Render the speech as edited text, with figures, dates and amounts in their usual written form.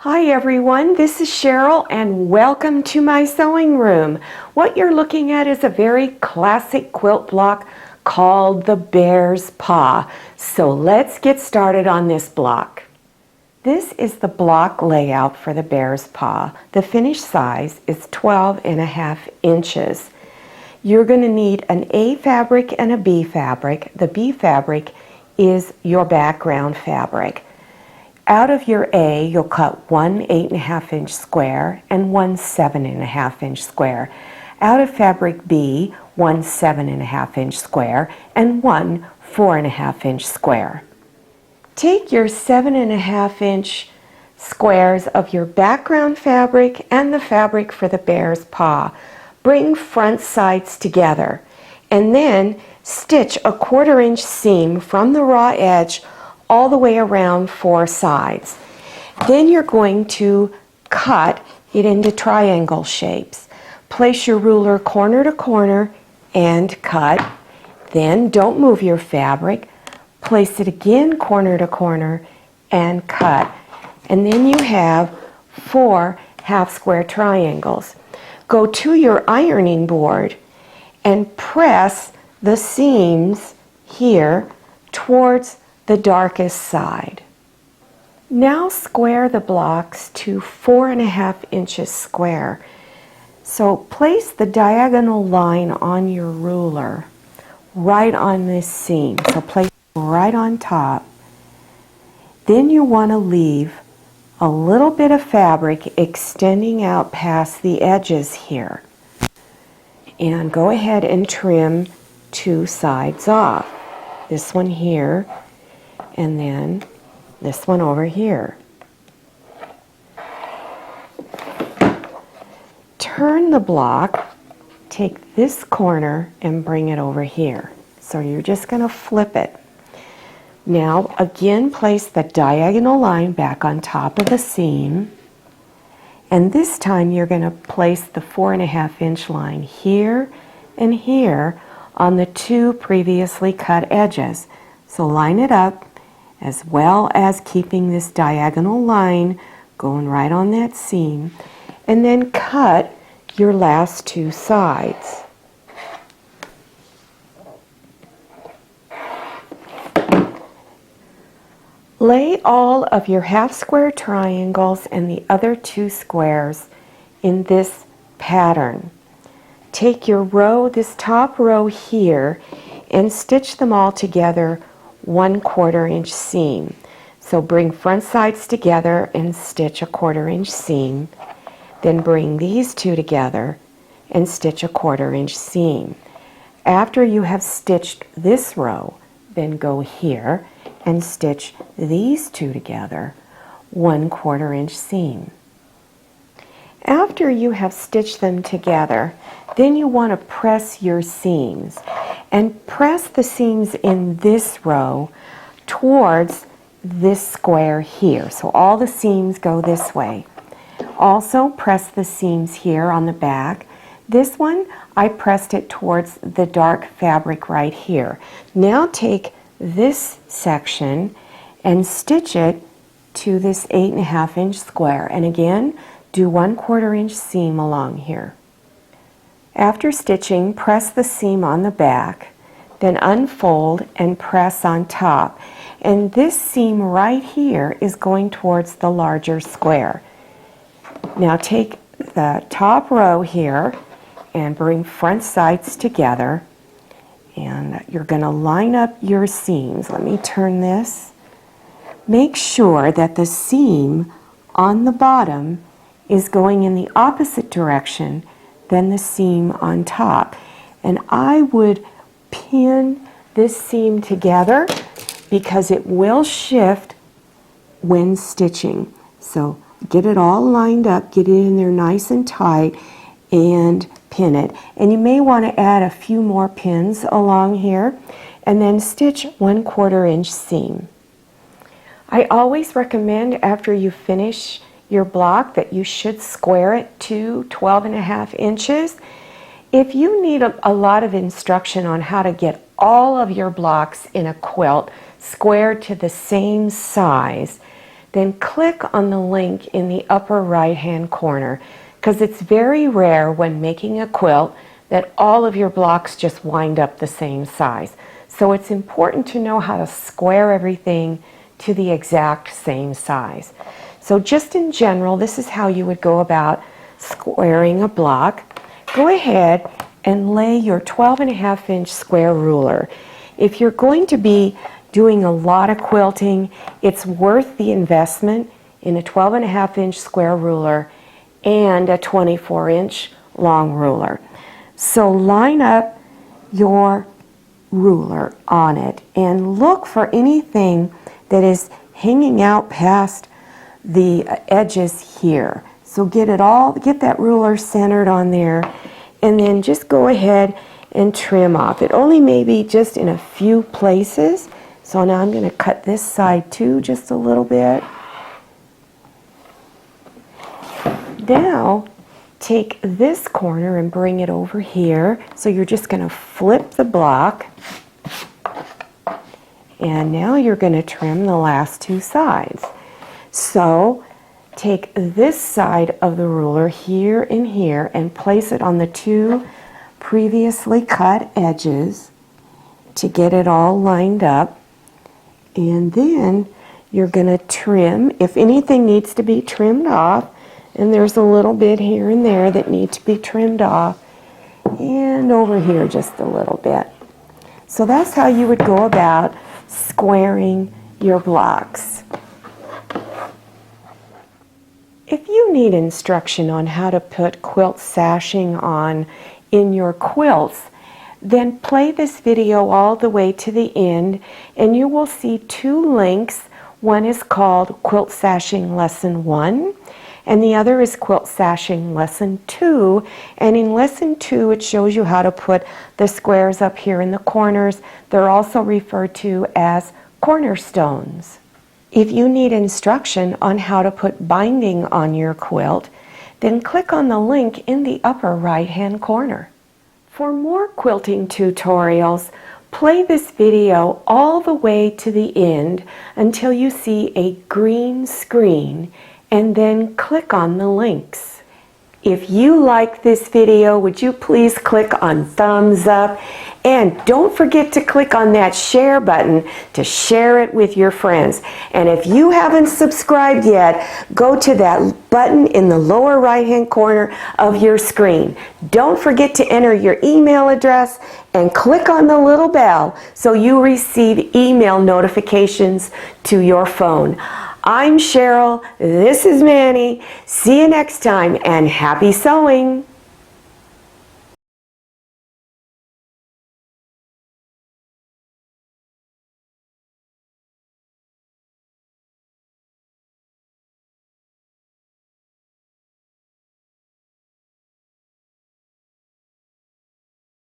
Hi everyone, this is Cheryl and welcome to my sewing room. What you're looking at is a very classic quilt block called the Bear's Paw. So let's get started on this block. This is the block layout for the Bear's Paw. The finished size is 12.5 inches. You're going to need an A fabric and a B fabric. The B fabric is your background fabric. Out of your A, you'll cut one 8.5 inch square and one 7.5 inch square. Out of fabric B, one 7.5 inch square and one 4.5 inch square. Take your 7.5 inch squares of your background fabric and the fabric for the bear's paw. Bring front sides together and then stitch a 1/4 inch seam from the raw edge all the way around 4 sides. Then you're going to cut it into triangle shapes. Place your ruler corner to corner and cut. Then don't move your fabric. Place it again corner to corner and cut. And then you have 4 half square triangles. Go to your ironing board and press the seams here towards the darkest side. Now square the blocks to 4.5 inches square. So place the diagonal line on your ruler right on this seam. So place it right on top. Then you want to leave a little bit of fabric extending out past the edges here. And go ahead and trim 2 sides off. This one here and then this one over here. Turn the block, take this corner and bring it over here. So you're just going to flip it. Now again place the diagonal line back on top of the seam, and this time you're going to place the 4.5 inch line here and here on the 2 previously cut edges. So line it up as well as keeping this diagonal line going right on that seam, and then cut your last 2 sides. Lay all of your half square triangles and the other 2 squares in this pattern. Take your row, this top row here, and stitch them all together 1/4 inch seam. So bring front sides together and stitch a 1/4 inch seam. Then bring these 2 together and stitch a 1/4 inch seam. After you have stitched this row, then go here and stitch these 2 together, 1/4 inch seam. After you have stitched them together, then you want to press your seams. And press the seams in this row towards this square here. So all the seams go this way. Also press the seams here on the back. This one, I pressed it towards the dark fabric right here. Now take this section and stitch it to this 8.5 inch square. And again, do 1/4 inch seam along here. After stitching, press the seam on the back, then unfold and press on top. And this seam right here is going towards the larger square. Now take the top row here and bring front sides together. And you're going to line up your seams. Let me turn this. Make sure that the seam on the bottom is going in the opposite direction than the seam on top. And I would pin this seam together because it will shift when stitching. So get it all lined up, get it in there nice and tight, and pin it. And you may want to add a few more pins along here, and then stitch 1/4 inch seam. I always recommend after you finish your block that you should square it to 12.5 inches. If you need a lot of instruction on how to get all of your blocks in a quilt squared to the same size, then click on the link in the upper right hand corner, because it's very rare when making a quilt that all of your blocks just wind up the same size. So it's important to know how to square everything to the exact same size. So just in general, this is how you would go about squaring a block. Go ahead and lay your 12.5-inch square ruler. If you're going to be doing a lot of quilting, it's worth the investment in a 12.5-inch square ruler and a 24-inch long ruler. So line up your ruler on it and look for anything that is hanging out past the edges here. So get that ruler centered on there, and then just go ahead and trim off. It only may be just in a few places. So now I'm going to cut this side too just a little bit. Now take this corner and bring it over here. So you're just going to flip the block, and now you're going to trim the last two sides. So take this side of the ruler here and here and place it on the two previously cut edges to get it all lined up. And then you're going to trim, if anything needs to be trimmed off, and there's a little bit here and there that need to be trimmed off, and over here just a little bit. So that's how you would go about squaring your blocks. If you need instruction on how to put quilt sashing on in your quilts, then play this video all the way to the end and you will see two links. One is called Quilt Sashing Lesson 1 and the other is Quilt Sashing Lesson 2. And in Lesson 2 it shows you how to put the squares up here in the corners. They're also referred to as cornerstones. If you need instruction on how to put binding on your quilt, then click on the link in the upper right hand corner. For more quilting tutorials, play this video all the way to the end until you see a green screen and then click on the links. If you like this video, would you please click on thumbs up, and don't forget to click on that share button to share it with your friends. And if you haven't subscribed yet, go to that button in the lower right hand corner of your screen. Don't forget to enter your email address and click on the little bell so you receive email notifications to your phone. I'm Cheryl, this is Manny. See you next time, and happy sewing!